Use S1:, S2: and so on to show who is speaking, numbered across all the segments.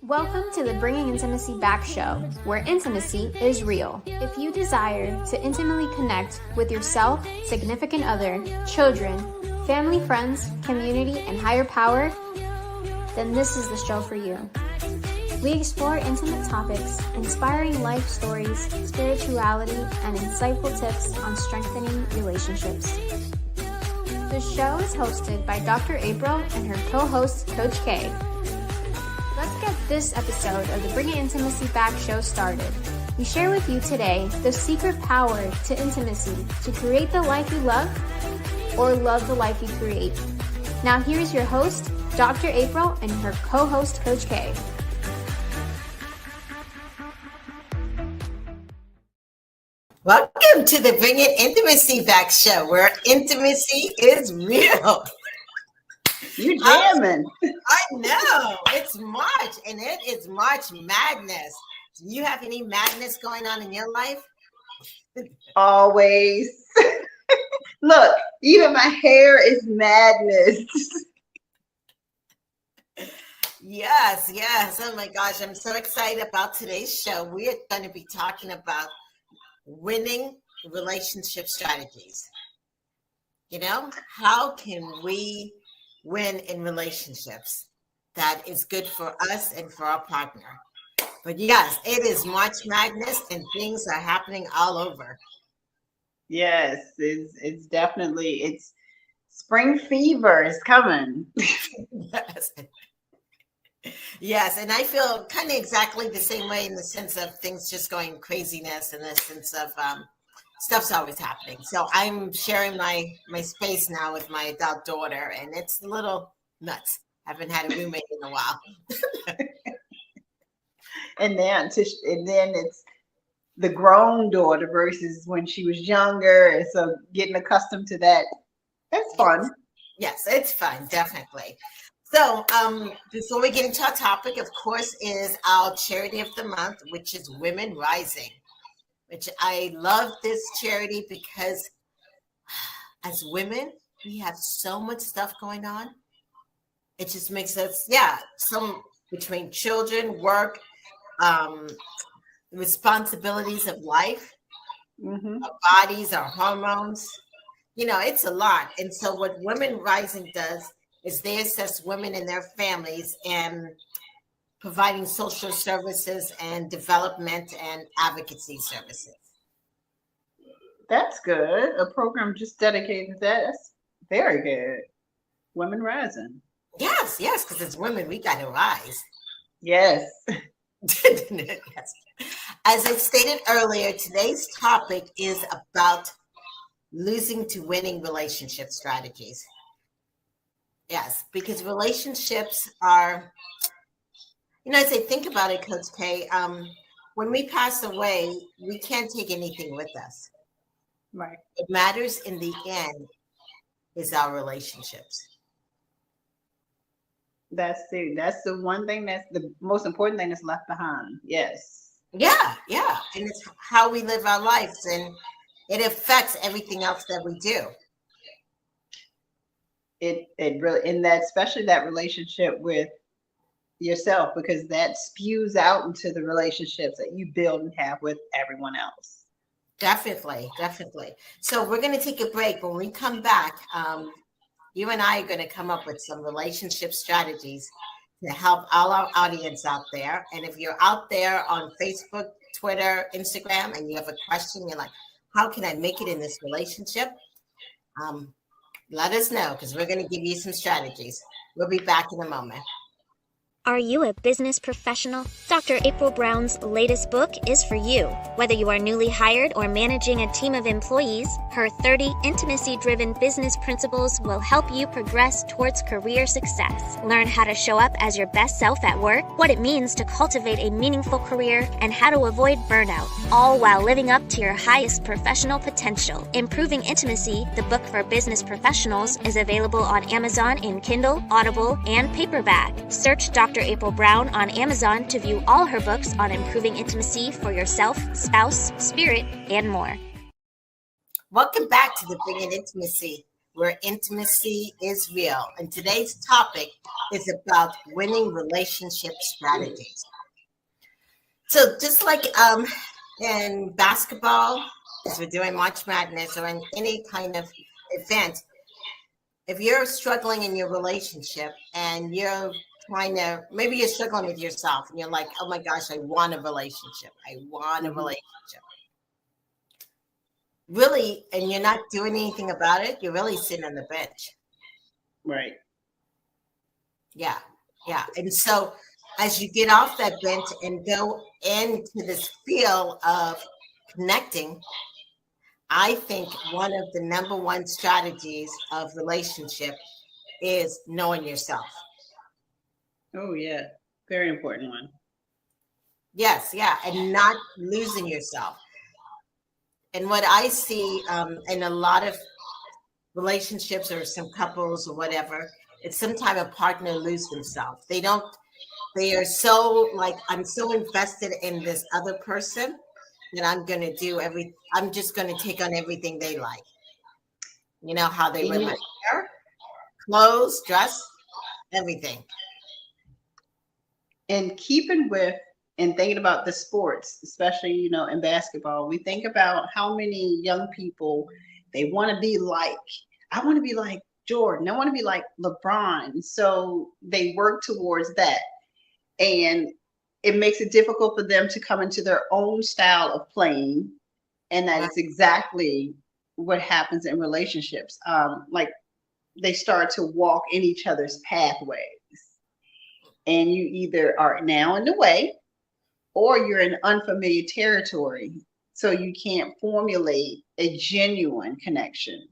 S1: Welcome to the Bringing Intimacy Back show, where intimacy is real. If you desire to intimately connect with yourself, significant other, children, family, friends, community, and higher power, then this is the show for you. We explore intimate topics, inspiring life stories, spirituality, and insightful tips on strengthening relationships. The show is hosted by Dr. April and her co-host, Coach K. Let's get this episode of the Bringing Intimacy Back show started. We share with you today the secret power to intimacy to create the life you love or love the life you create. Now here's your host, Dr. April, and her co-host, Coach K.
S2: Welcome to the Bringing Intimacy Back show, where intimacy is real.
S3: You jamming.
S2: I know. It's March, and it is March Madness. Do you have any madness going on in your life?
S3: Always. Look, even my hair is madness.
S2: Yes. Oh my gosh, I'm so excited about today's show. We're going to be talking about winning relationship strategies. You know, how can we win in relationships that is good for us and for our partner? But yes, it is March Madness and things are happening all over.
S3: Yes, it's definitely, it's spring fever is coming.
S2: Yes, and I feel kind of exactly the same way in the sense of things just going craziness, in the sense of stuff's always happening. So I'm sharing my space now with my adult daughter, and it's a little nuts. I haven't had a roommate in a while.
S3: and then it's the grown daughter versus when she was younger. And so getting accustomed to that, that's fun.
S2: Yes, it's fun, definitely. So before we get into our topic, of course, is our charity of the month, which is Women Rising, which I love this charity because as women, we have so much stuff going on. It just makes us, some between children, work, responsibilities of life, our bodies, our hormones, it's a lot. And so what Women Rising does is they assess women and their families and providing social services and development and advocacy services.
S3: That's good. A program just dedicated to that. That's very good. Women Rising.
S2: Yes, because as women, we got to rise.
S3: Yes.
S2: Yes. As I stated earlier, today's topic is about losing to winning relationship strategies. Yes, because relationships are, as I think about it, Coach K, when we pass away, we can't take anything with us.
S3: Right.
S2: What matters in the end is our relationships.
S3: That's the one thing, that's the most important thing that's left behind. Yes.
S2: Yeah. And it's how we live our lives, and it affects everything else that we do.
S3: It really, in that, especially that relationship with yourself, because that spews out into the relationships that you build and have with everyone else.
S2: Definitely. So we're going to take a break. When we come back, you and I are going to come up with some relationship strategies to help all our audience out there. And if you're out there on Facebook, Twitter, Instagram, and you have a question, you're like, how can I make it in this relationship? Let us know, because we're going to give you some strategies. We'll be back in a moment.
S4: Are you a business professional? Dr. April Brown's latest book is for you. Whether you are newly hired or managing a team of employees, her 30 intimacy-driven business principles will help you progress towards career success. Learn how to show up as your best self at work, what it means to cultivate a meaningful career, and how to avoid burnout, all while living up to your highest professional potential. Improving Intimacy, the book for business professionals, is available on Amazon in Kindle, Audible, and paperback. Search Dr. April Brown on Amazon to view all her books on improving intimacy for yourself, spouse, spirit, and more.
S2: Welcome back to the Bringing Intimacy where intimacy is real. And today's topic is about winning relationship strategies. So just like in basketball, as we're doing March Madness, or in any kind of event, if you're struggling in your relationship and you're maybe you're struggling with yourself and you're like, oh my gosh, I want a relationship. I want a relationship. Really, and you're not doing anything about it, you're really sitting on the bench.
S3: Right.
S2: Yeah. Yeah. And so as you get off that bench and go into this feel of connecting, I think one of the number one strategies of relationship is knowing yourself.
S3: Oh, yeah. Very important one.
S2: Yes. Yeah. And not losing yourself. And what I see in a lot of relationships or some couples or whatever, it's sometimes a partner lose themselves. They are so like, I'm so invested in this other person that I'm just going to take on everything they like. You know, how they wear my hair, clothes, dress, everything.
S3: And keeping with and thinking about the sports, especially, in basketball, we think about how many young people, they want to be like, I want to be like Jordan. I want to be like LeBron. So they work towards that. And it makes it difficult for them to come into their own style of playing. And that is exactly what happens in relationships. Like they start to walk in each other's pathways. And you either are now in the way or you're in unfamiliar territory. So you can't formulate a genuine connection.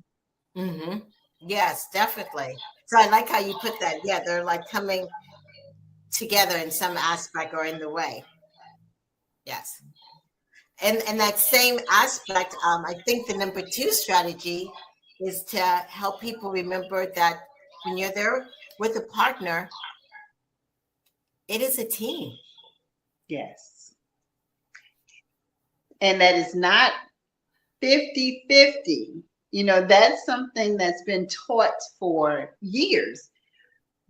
S2: Mm-hmm. Yes, definitely. So I like how you put that. Yeah, they're like coming together in some aspect or in the way. Yes. And that same aspect, I think the number 2 strategy is to help people remember that when you're there with a partner, it is a team.
S3: Yes. And that is not 50-50. That's something that's been taught for years.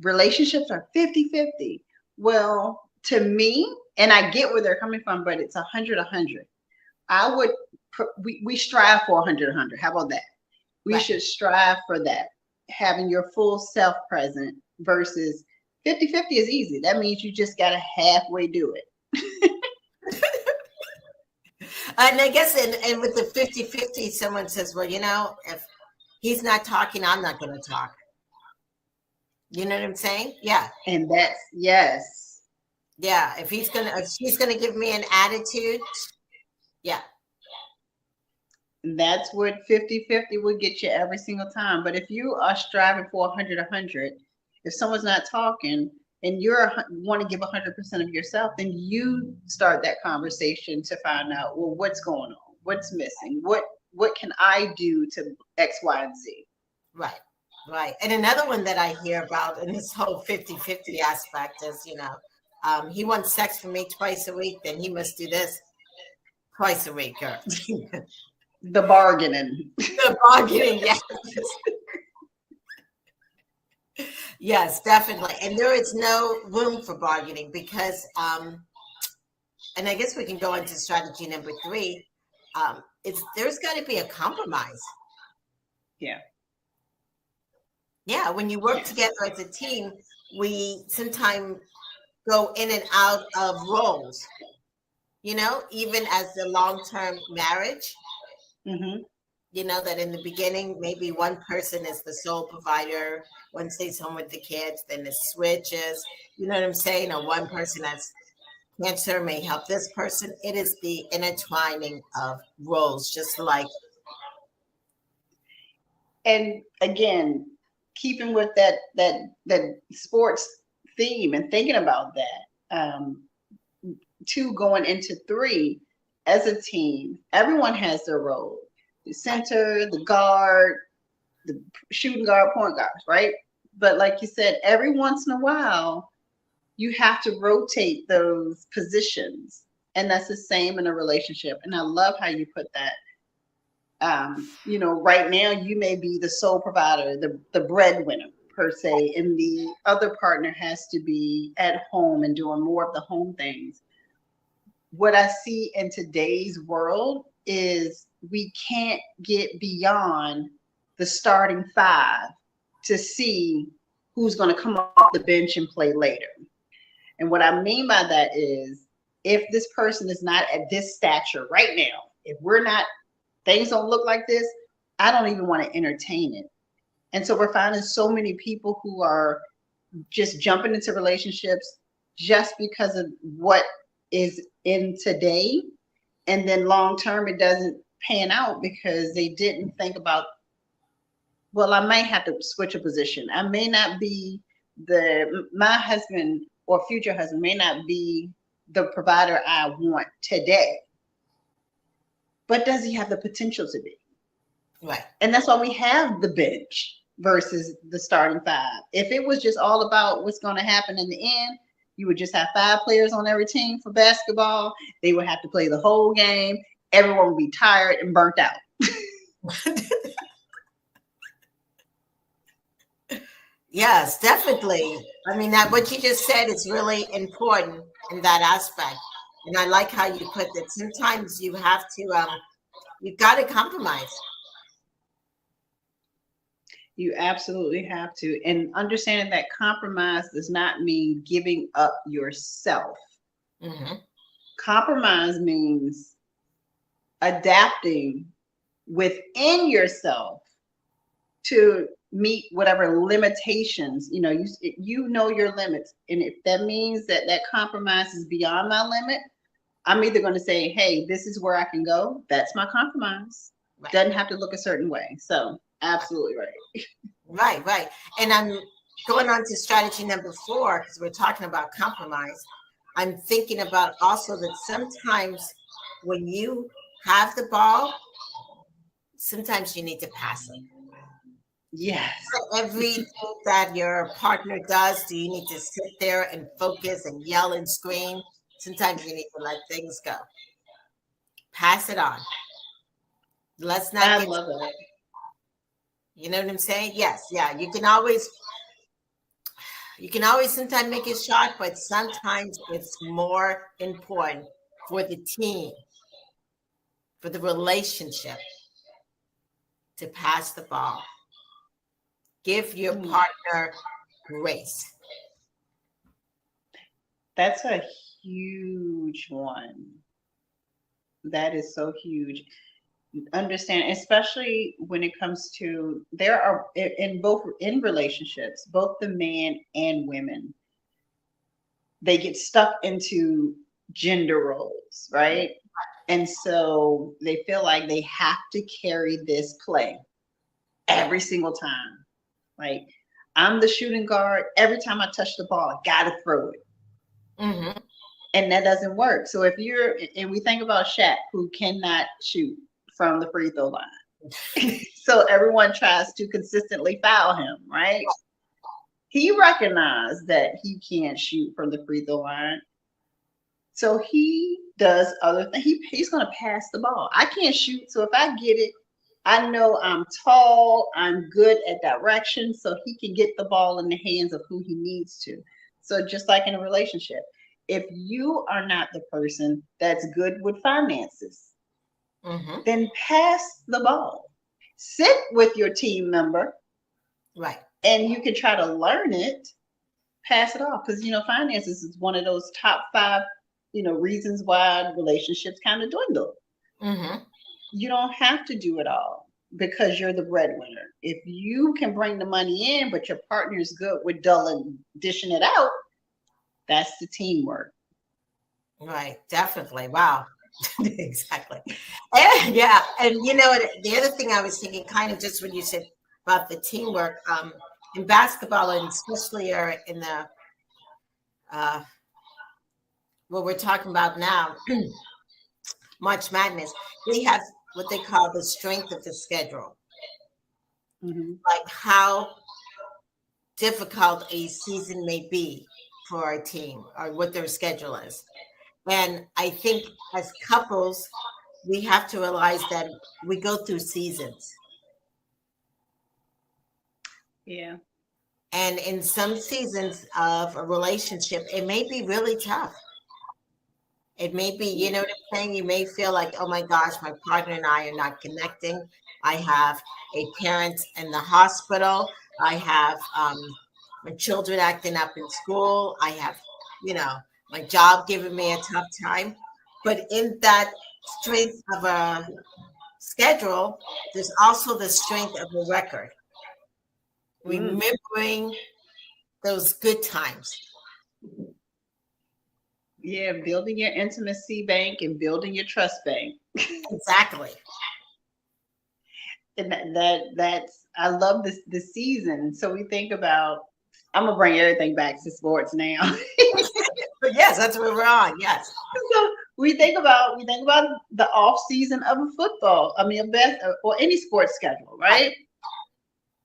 S3: Relationships are 50-50. Well, to me, and I get where they're coming from, but it's 100-100. We strive for 100-100. How about that? We should strive for that, having your full self present versus 50-50 is easy. That means you just got to halfway do it.
S2: And I guess, and with the 50-50, someone says, well, if he's not talking, I'm not going to talk. You know what I'm saying? Yeah.
S3: And that's, yes.
S2: Yeah. If she's going to give me an attitude. Yeah.
S3: That's what 50-50 would get you every single time. But if you are striving for 100-100, if someone's not talking and you want to give 100% of yourself, then you start that conversation to find out, well, what's going on? What's missing? What can I do to X, Y, and Z?
S2: Right. Right. And another one that I hear about in this whole 50-50 aspect is, he wants sex from me twice a week, then he must do this twice a week. Or
S3: the bargaining.
S2: The bargaining, yes. Yes, definitely. And there is no room for bargaining because, and I guess we can go into strategy number 3. There's got to be a compromise.
S3: Yeah.
S2: Yeah, when you work together as a team, we sometimes go in and out of roles, even as the long-term marriage, that in the beginning, maybe one person is the sole provider, one stays home with the kids, then it switches, you know what I'm saying? Or one person has cancer may help this person. It is the intertwining of roles, just like.
S3: And again, keeping with that sports theme and thinking about that, 2 going into 3, as a team, everyone has their role. The center, the guard, the shooting guard, point guards, right? But like you said, every once in a while, you have to rotate those positions. And that's the same in a relationship. And I love how you put that. Right now you may be the sole provider, the breadwinner per se, and the other partner has to be at home and doing more of the home things. What I see in today's world is we can't get beyond the starting five to see who's going to come off the bench and play later. And what I mean by that is, if this person is not at this stature right now, if we're not, things don't look like this, I don't even want to entertain it. And so we're finding so many people who are just jumping into relationships just because of what is in today. And then long term, it doesn't pan out because they didn't think about, well, I might have to switch a position. I may not be my husband or future husband may not be the provider I want today, but does he have the potential to be?
S2: Right.
S3: And that's why we have the bench versus the starting five. If it was just all about what's going to happen in the end, you would just have 5 players on every team for basketball. They would have to play the whole game. Everyone would be tired and burnt out.
S2: Yes, definitely. I mean, that what you just said is really important in that aspect. And I like how you put that. Sometimes you have to, you've got to compromise.
S3: You absolutely have to. And understanding that compromise does not mean giving up yourself.
S2: Mm-hmm.
S3: Compromise means adapting within yourself to meet whatever limitations, you know your limits. And if that means that compromise is beyond my limit, I'm either going to say, hey, this is where I can go. That's my compromise. Right. Doesn't have to look a certain way. So absolutely right.
S2: Right. And I'm going on to strategy number 4, because we're talking about compromise. I'm thinking about also that sometimes when you have the ball, sometimes you need to pass it.
S3: Yes.
S2: Everything that your partner does, do you need to sit there and focus and yell and scream? Sometimes you need to let things go. Pass it on. Let's not
S3: I love it.
S2: You know what I'm saying? Yes. Yeah. You can always sometimes make a shot, but sometimes it's more important for the team, for the relationship, to pass the ball. Give your partner grace.
S3: That's a huge one. That is so huge. Understand, especially when it comes to, there are in relationships, both the man and women, they get stuck into gender roles, right? And so they feel like they have to carry this play every single time. Like, I'm the shooting guard. Every time I touch the ball, I gotta throw it.
S2: Mm-hmm.
S3: And that doesn't work. So and we think about Shaq, who cannot shoot from the free throw line. So everyone tries to consistently foul him, right? He recognized that he can't shoot from the free throw line. So he does other things. He's going to pass the ball. I can't shoot. So if I get it, I know I'm tall, I'm good at direction, so he can get the ball in the hands of who he needs to. So just like in a relationship, if you are not the person that's good with finances,
S2: mm-hmm.
S3: then pass the ball. Sit with your team member,
S2: right?
S3: And you can try to learn it, pass it off. Because, finances is one of those top 5, reasons why relationships kind of dwindle.
S2: Mm-hmm.
S3: You don't have to do it all because you're the breadwinner. If you can bring the money in, but your partner is good with dishing it out, that's the teamwork.
S2: Right. Definitely. Wow. Exactly. And, yeah. And, the other thing I was thinking, kind of just when you said about the teamwork, in basketball, and especially in the, what we're talking about now, March Madness, they have what they call the strength of the schedule.
S3: Mm-hmm.
S2: Like how difficult a season may be for a team or what their schedule is. And I think as couples, we have to realize that we go through seasons.
S3: Yeah.
S2: And in some seasons of a relationship, it may be really tough. It may be, you know what I'm saying? You may feel like, oh my gosh, my partner and I are not connecting. I have a parent in the hospital. I have my children acting up in school. I have, you know, my job giving me a tough time. But in that strength of a schedule, there's also the strength of a record. Remembering those good times.
S3: Yeah, building your intimacy bank and building your trust bank.
S2: Exactly.
S3: And that's I love this season. So we think about, I'm gonna bring everything back to sports now.
S2: But yes, that's where we're on. Yes.
S3: So we think about the off season of a football. I mean, a best or any sports schedule, right?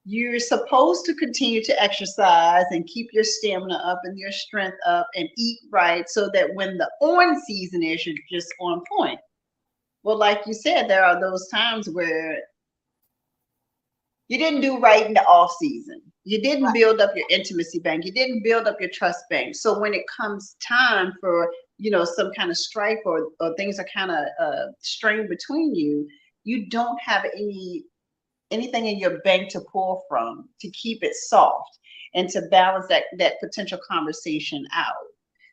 S3: You're supposed to continue to exercise and keep your stamina up and your strength up and eat right so that when the on season is, you're just on point. Well, like you said, there are those times where you didn't do right in the off season. You didn't build up your intimacy bank. You didn't build up your trust bank. So when it comes time for, some kind of strife or things are kind of strained between you, you don't have anything in your bank to pull from to keep it soft and to balance that potential conversation out.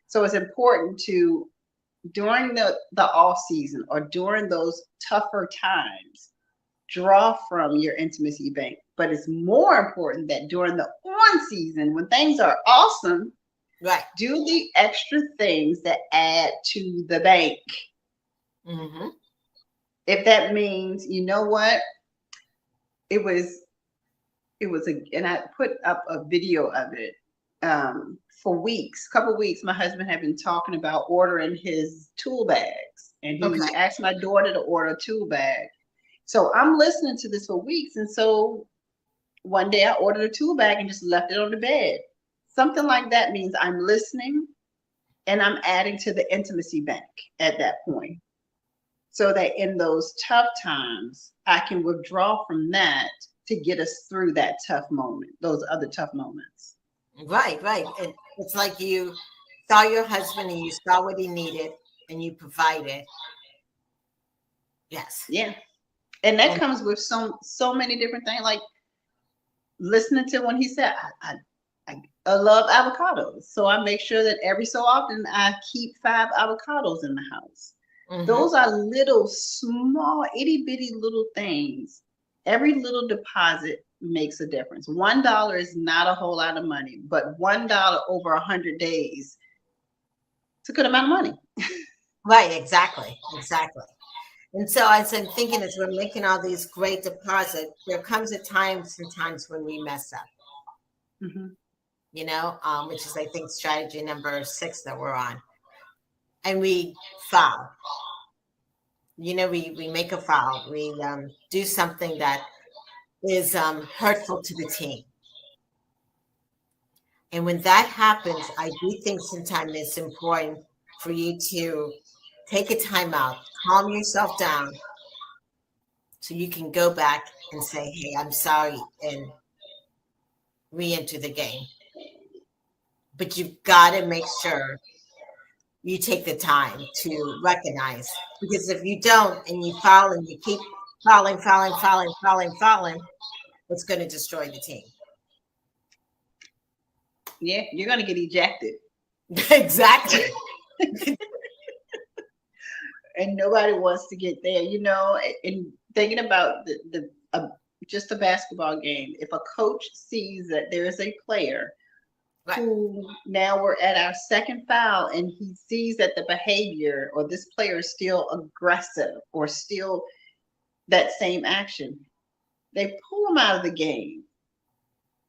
S3: So it's important to, during the off season or during those tougher times, draw from your intimacy bank. But it's more important that during the on season, when things are awesome,
S2: right,
S3: do the extra things that add to the bank.
S2: Mm-hmm.
S3: If that means, you know what, it was and I put up a video of it for weeks, couple weeks. My husband had been talking about ordering his tool bags, and he asked my daughter to order a tool bag. So I'm listening to this for weeks. And so one day I ordered a tool bag and just left it on the bed. Something like that means I'm listening and I'm adding to the intimacy bank at that point. So that in those tough times, I can withdraw from that to get us through that tough moment, those other tough moments.
S2: Right. It's like you saw your husband and you saw what he needed and you provided. Yes.
S3: Yeah. And that comes with so many different things, like listening to when he said, I love avocados. So I make sure that every so often I keep 5 avocados in the house. Mm-hmm. Those are little, small, itty bitty little things. Every little deposit makes a difference. $1 is not a whole lot of money, but $1 over 100 days, it's a good amount of money.
S2: Right, exactly. And so as I'm thinking, as we're making all these great deposits, there comes a time sometimes when we mess up. Mm-hmm. Which is, I think, strategy number 6 that we're on. And we foul. We make a foul. We do something that is hurtful to the team. And when that happens, I do think sometimes it's important for you to take a time out, calm yourself down, so you can go back and say, hey, I'm sorry, and re-enter the game. But you've got to make sure you take the time to recognize, because if you don't and you foul and you keep fouling, it's going to destroy the team.
S3: Yeah, you're going to get ejected.
S2: Exactly.
S3: And nobody wants to get there, and thinking about just a basketball game. If a coach sees that there is a player who, now we're at our second foul, and he sees that the behavior or this player is still aggressive or still that same action, they pull them out of the game.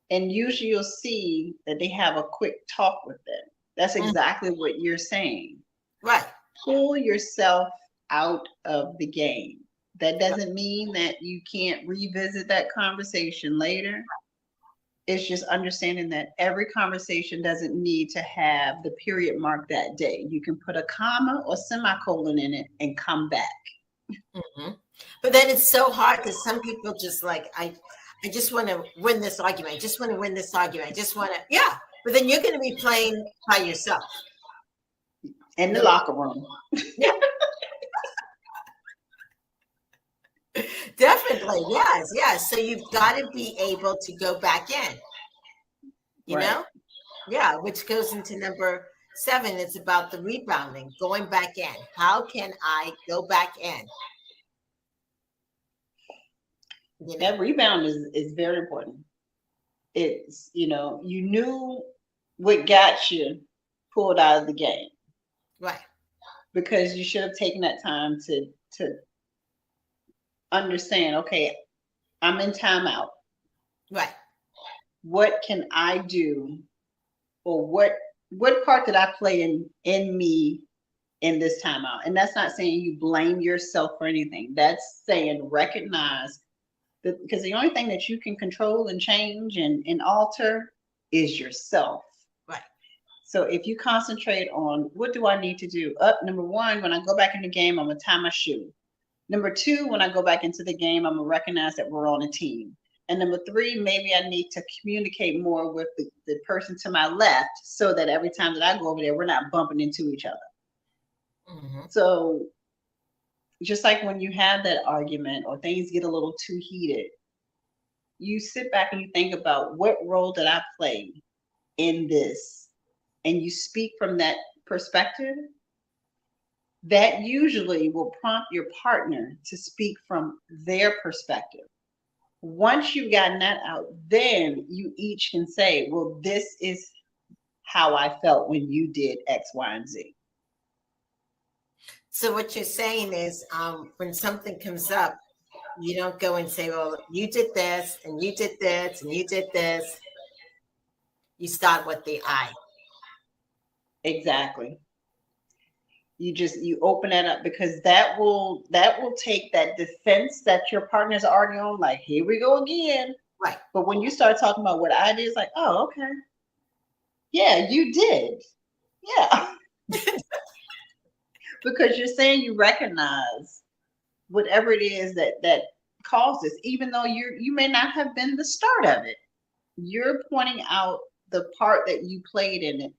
S3: And usually you'll see that they have a quick talk with them. That's exactly what you're saying.
S2: Right.
S3: Pull yourself out of the game. That doesn't mean that you can't revisit that conversation later. It's just understanding that every conversation doesn't need to have the period mark that day. You can put a comma or semicolon in it and come back.
S2: But then it's so hard because some people just like, I just want to win this argument. I just want to win this argument. I just want to, yeah. But then you're going to be playing by yourself.
S3: In the locker room.
S2: Yeah. Definitely. Yes. Yes. So you've got to be able to go back in, you know? Yeah. Which goes into number 7. It's about the rebounding, going back in. How can I go back in? You know?
S3: That rebound is very important. It's, you knew what got you pulled out of the game.
S2: Right.
S3: Because you should have taken that time to understand, okay, I'm in timeout.
S2: Right.
S3: What can I do, or what part did I play in me in this timeout? And that's not saying you blame yourself for anything. That's saying recognize that, because the only thing that you can control and change and alter is yourself.
S2: Right.
S3: So if you concentrate on what do I need to do? Number 1, when I go back in the game, I'm gonna tie my shoe. Number 2, when I go back into the game, I'm gonna recognize that we're on a team. And number 3, maybe I need to communicate more with the person to my left so that every time that I go over there, we're not bumping into each other. So just like when you have that argument or things get a little too heated, you sit back and you think about, what role did I play in this? And you speak from that perspective. That usually will prompt your partner to speak from their perspective. Once you've gotten that out, then you each can say, well, this is how I felt when you did X, Y, and Z.
S2: So what you're saying is, when something comes up, you don't go and say, well, you did this and you did this and you did this. You start with the I.
S3: Exactly. You open that up, because that will take that defense that your partner's already on, like, here we go again.
S2: Right.
S3: But when you start talking about what I did, it's like, oh, okay. Yeah, you did. Yeah. Because you're saying you recognize whatever it is that caused this, even though you may not have been the start of it. You're pointing out the part that you played in it,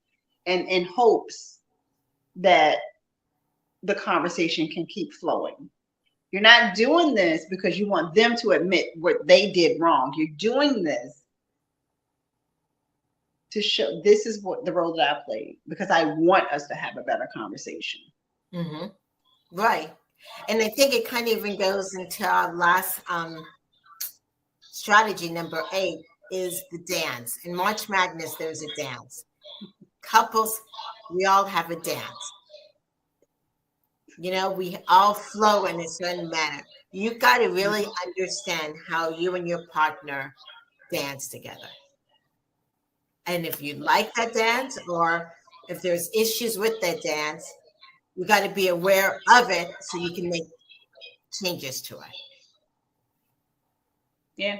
S3: and in hopes that the conversation can keep flowing. You're not doing this because you want them to admit what they did wrong. You're doing this to show, this is what the role that I played, because I want us to have a better conversation.
S2: Right. And I think it kind of even goes into our last strategy, number 8, is the dance. In March Madness, there's a dance. Couples, we all have a dance. We all flow in a certain manner. You got to really understand how you and your partner dance together. And if you like that dance, or if there's issues with that dance, you got to be aware of it so you can make changes to it.
S3: Yeah.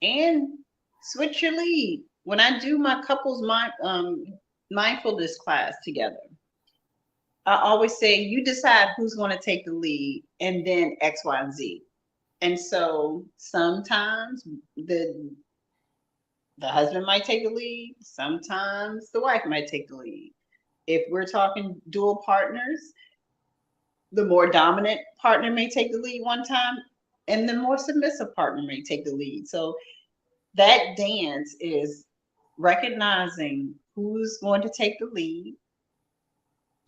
S3: And switch your lead. When I do my couples mindfulness class together, I always say, you decide who's going to take the lead, and then X, Y, and Z. And so sometimes the husband might take the lead. Sometimes the wife might take the lead. If we're talking dual partners, the more dominant partner may take the lead one time, and the more submissive partner may take the lead. So that dance is recognizing who's going to take the lead,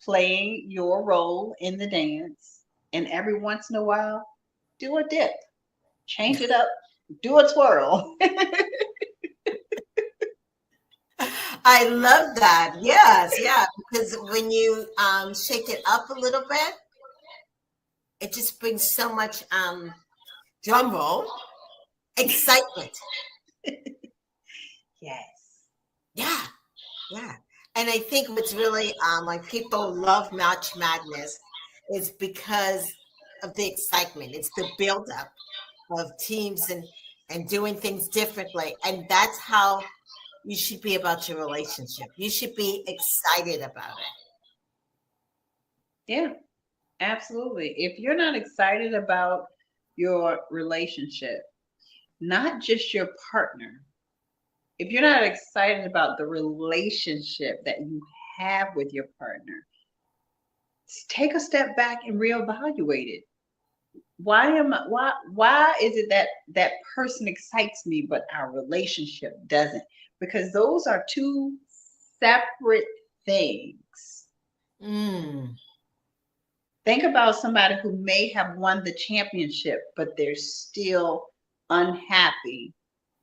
S3: playing your role in the dance, and every once in a while, do a dip, change it up, do a twirl.
S2: I love that. Yes, yeah, because when you shake it up a little bit, it just brings so much drum roll, excitement.
S3: Yes.
S2: Yeah, yeah. And I think what's really like people love March Madness is because of the excitement. It's the buildup of teams and doing things differently. And that's how you should be about your relationship. You should be excited about it.
S3: Yeah. Absolutely. If you're not excited about your relationship, not just your partner, if you're not excited about the relationship that you have with your partner, take a step back and reevaluate it. Why is it that that person excites me but our relationship doesn't? Because those are two separate things.
S2: Mm.
S3: Think about somebody who may have won the championship, but they're still unhappy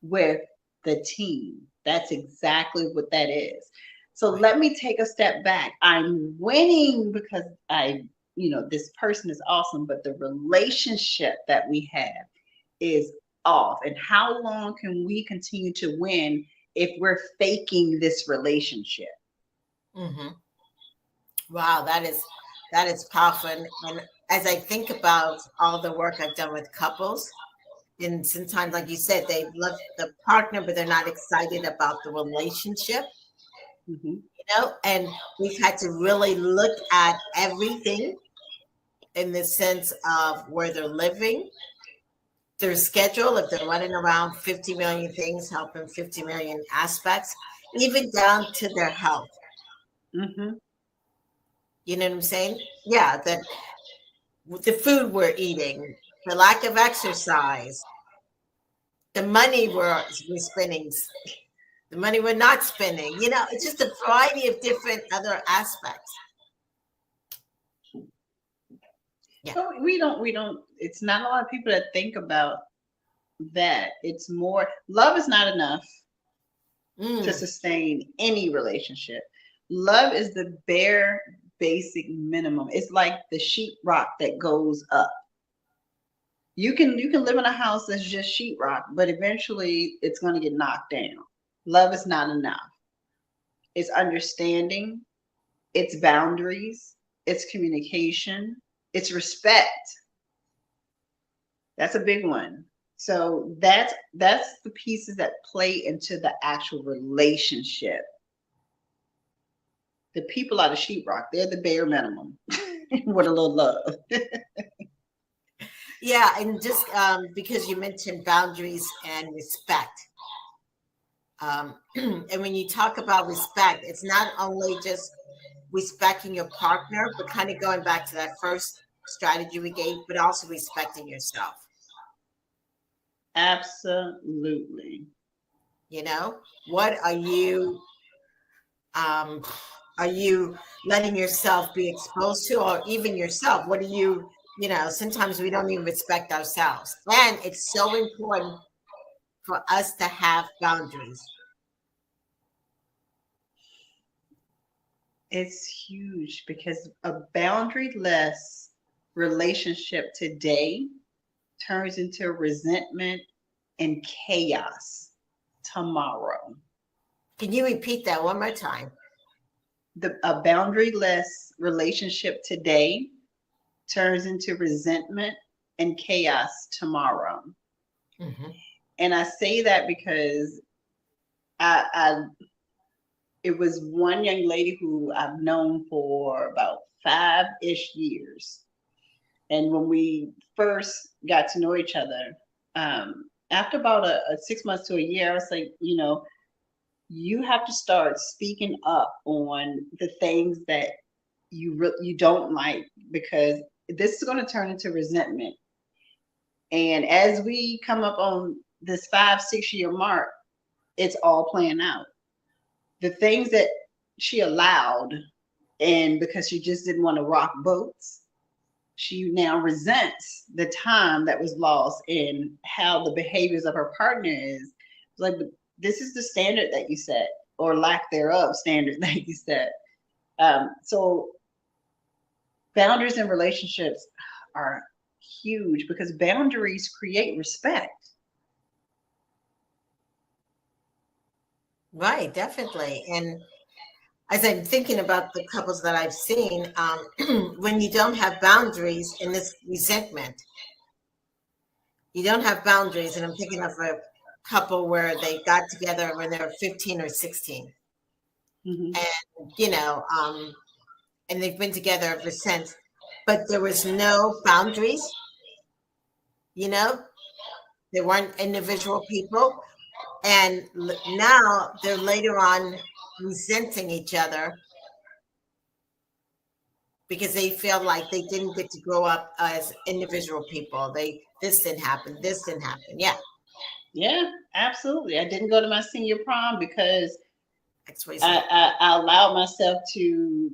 S3: with the team. That's exactly what that is. So let me take a step back. I'm winning because this person is awesome, but the relationship that we have is off. And how long can we continue to win if we're faking this relationship?
S2: Mm-hmm. Wow, that is powerful. And as I think about all the work I've done with couples, and sometimes, like you said, they love the partner, but they're not excited about the relationship,
S3: Mhm.
S2: and we've had to really look at everything in the sense of where they're living, their schedule, if they're running around 50 million things, helping 50 million aspects, even down to their health.
S3: Mhm.
S2: You know what I'm saying? Yeah, that the food we're eating, the lack of exercise, the money we're spending, the money we're not spending. It's just a variety of different other aspects. Yeah.
S3: So we don't, it's not a lot of people that think about that. It's more, love is not enough to sustain any relationship. Love is the bare basic minimum. It's like the sheetrock that goes up. You can live in a house that's just sheetrock, but eventually it's going to get knocked down. Love is not enough. It's understanding, it's boundaries, it's communication, it's respect. That's a big one. So that's the pieces that play into the actual relationship. The people are the sheetrock. They're the bare minimum with a little love.
S2: Yeah, and just because you mentioned boundaries and respect. And when you talk about respect, it's not only just respecting your partner, but kind of going back to that first strategy we gave, but also respecting yourself.
S3: Absolutely.
S2: What are you letting yourself be exposed to, or even yourself? What are sometimes we don't even respect ourselves. And it's so important for us to have boundaries.
S3: It's huge because a boundaryless relationship today turns into resentment and chaos tomorrow.
S2: Can you repeat that one more time?
S3: A boundaryless relationship today turns into resentment and chaos tomorrow.
S2: Mm-hmm.
S3: And I say that because it was one young lady who I've known for about 5-ish years. And when we first got to know each other, after about a 6 months to a year, I was like, you have to start speaking up on the things that you don't like, because this is going to turn into resentment. And as we come up on this 5-6 year mark, it's all playing out. The things that she allowed, and because she just didn't want to rock boats, she now resents the time that was lost in how the behaviors of her partner is. It's like, this is the standard that you set, or lack thereof standard that you set. So boundaries in relationships are huge because boundaries create respect.
S2: Right, definitely. And as I'm thinking about the couples that I've seen, when you don't have boundaries in this resentment, you don't have boundaries. And I'm thinking of a couple where they got together when they were 15 or 16.
S3: Mm-hmm.
S2: And, and they've been together ever since. but there was no boundaries. You know, they weren't individual people. And now they're later on resenting each other because they feel like they didn't get to grow up as individual people. This didn't happen. This didn't happen. Yeah.
S3: Yeah, absolutely. I didn't go to my senior prom because
S2: That's what he said.
S3: I allowed myself to,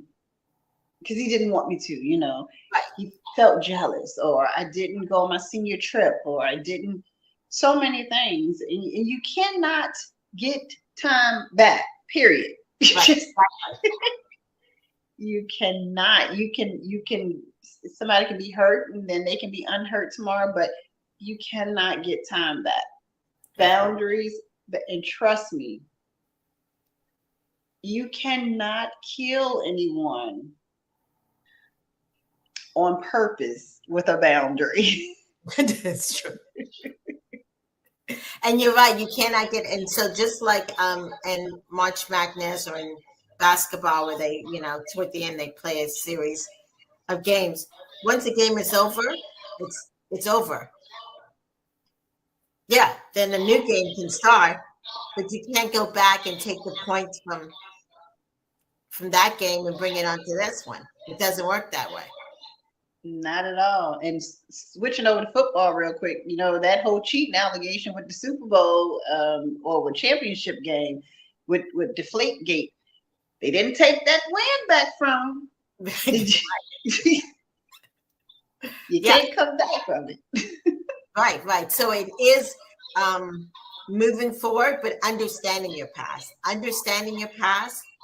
S3: because he didn't want me to, you know.
S2: Right.
S3: He felt jealous, or I didn't go on my senior trip, or I didn't, so many things. And you cannot get time back, period.
S2: Right.
S3: You cannot. You can, somebody can be hurt and then they can be unhurt tomorrow, but you cannot get time back. Boundaries, and trust me, you cannot kill anyone on purpose with a boundary.
S2: That's true. And you're right, you cannot get, and so just like in March Madness or in basketball where they, you know, toward the end they play a series of games. Once the game is over, it's over. Yeah, then a new game can start, but you can't go back and take the points from that game and bring it onto this one. It doesn't work that way.
S3: Not at all. And switching over to football real quick, you know, that whole cheating allegation with the Super Bowl or with championship game with Deflategate, they didn't take that win back from. You can't come back from it.
S2: Right. So it is moving forward, but understanding your past,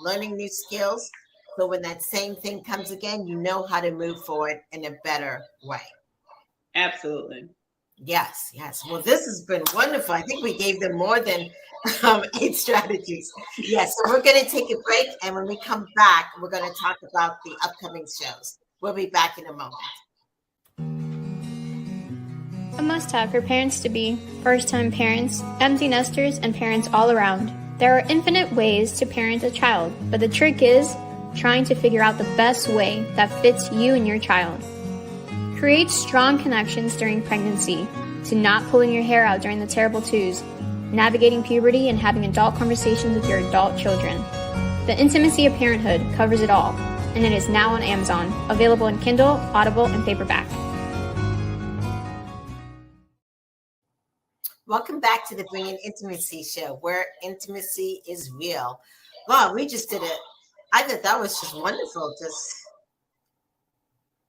S2: learning new skills. So when that same thing comes again, you know how to move forward in a better way.
S3: Absolutely.
S2: Yes. Well, this has been wonderful. I think we gave them more than 8 strategies. Yes. So we're going to take a break. And when we come back, we're going to talk about the upcoming shows. We'll be back in a moment.
S1: A must-have for parents to be, first-time parents, empty nesters, and parents all around. There are infinite ways to parent a child, but the trick is trying to figure out the best way that fits you and your child. Create strong connections during pregnancy, to not pulling your hair out during the terrible twos, navigating puberty, and having adult conversations with your adult children. The Intimacy of Parenthood covers it all, and it is now on Amazon, available in Kindle, Audible, and paperback.
S2: Welcome back to the Bringing Intimacy show, where intimacy is real. Wow, we just did it. I thought that was just wonderful. Just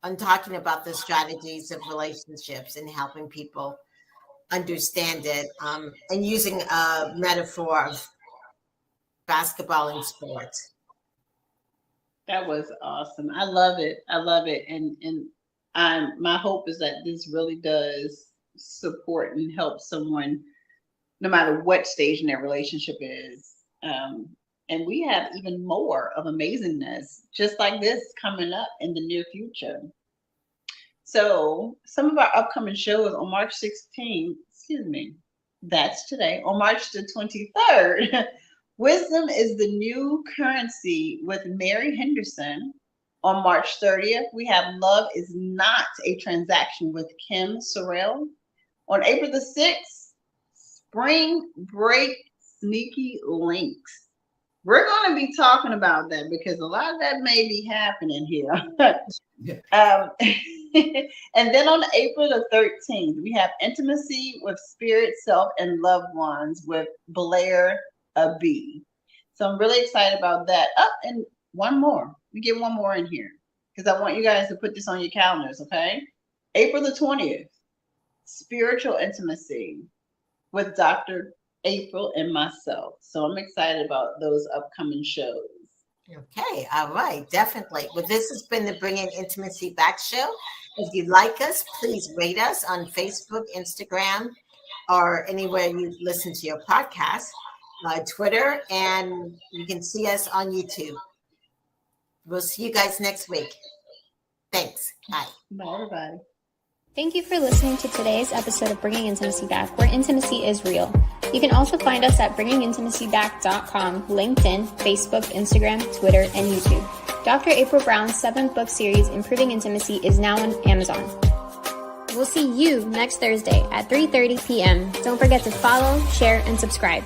S2: on talking about the strategies of relationships and helping people understand it, and using a metaphor of basketball and sports.
S3: That was awesome. I love it. And my hope is that this really does support and help someone no matter what stage in their relationship is. And we have even more of amazingness just like this coming up in the near future. So some of our upcoming shows on March 16th, that's today, on March the 23rd, Wisdom is the New Currency with Mary Henderson. On March 30th, we have Love is Not a Transaction with Kim Sorrell. On April the 6th, Spring Break Sneaky Links. We're going to be talking about that because a lot of that may be happening here. And then on April the 13th, we have Intimacy with Spirit, Self, and Loved Ones with Blair B. So I'm really excited about that. And one more. We get one more in here because I want you guys to put this on your calendars, okay? April the 20th, Spiritual Intimacy with Dr. April and myself. So I'm excited about those upcoming shows.
S2: Okay, all right, definitely. Well, this has been the Bringing Intimacy Back show. If you like us, please rate us on Facebook, Instagram, or anywhere you listen to your podcast, Twitter, and you can see us on YouTube. We'll see you guys next week. Thanks. Bye.
S3: Bye, everybody.
S1: Thank you for listening to today's episode of Bringing Intimacy Back, where intimacy is real. You can also find us at bringingintimacyback.com, LinkedIn, Facebook, Instagram, Twitter, and YouTube. Dr. April Brown's 7th book series, Improving Intimacy, is now on Amazon. We'll see you next Thursday at 3:30 p.m. Don't forget to follow, share, and subscribe.